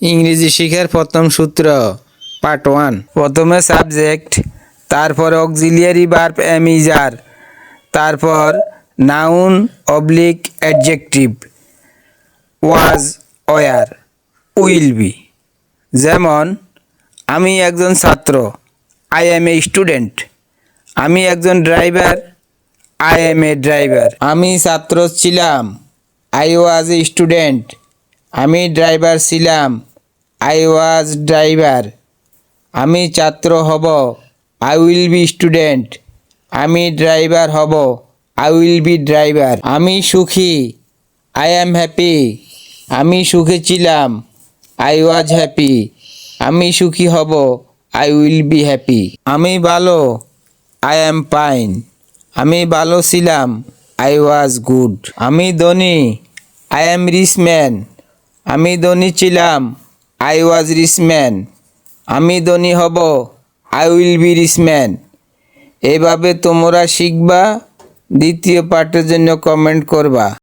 ইংরেজি শিখার প্রথম সূত্র পার্ট 1। প্রথমে সাবজেক্ট, তারপর auxiliary verb am is are, তারপর noun oblique adjective was, were, will be. যেমন আমি একজন ছাত্র, আই এম এ স্টুডেন্ট। আমি একজন driver, I M A driver. আমি ছাত্র ছিলাম, আই ওয়াজ এ স্টুডেন্ট। আমি ড্রাইভার ছিলাম, আই ওয়াজ ড্রাইভার। আমি ছাত্র হব, আই উইল বি স্টুডেন্ট। আমি ড্রাইভার হব, আই উইল বি ড্রাইভার। আমি সুখী, আই অ্যাম হ্যাপি। আমি সুখী ছিলাম, আই ওয়াজ হ্যাপি। আমি সুখী হব, আই উইল বি হ্যাপি। আমি ভালো, আই অ্যাম ফাইন। আমি ভালো ছিলাম, আই ওয়াজ গুড। আমি ধনী, আই অ্যাম রিচ ম্যান। আমি ধনী ছিলাম, আই ওয়াজ রিচ ম্যান। আমি ধনী হব, I will be rich man. এভাবে তোমরা শিখবা। দ্বিতীয় পার্টের জন্য কমেন্ট করবা।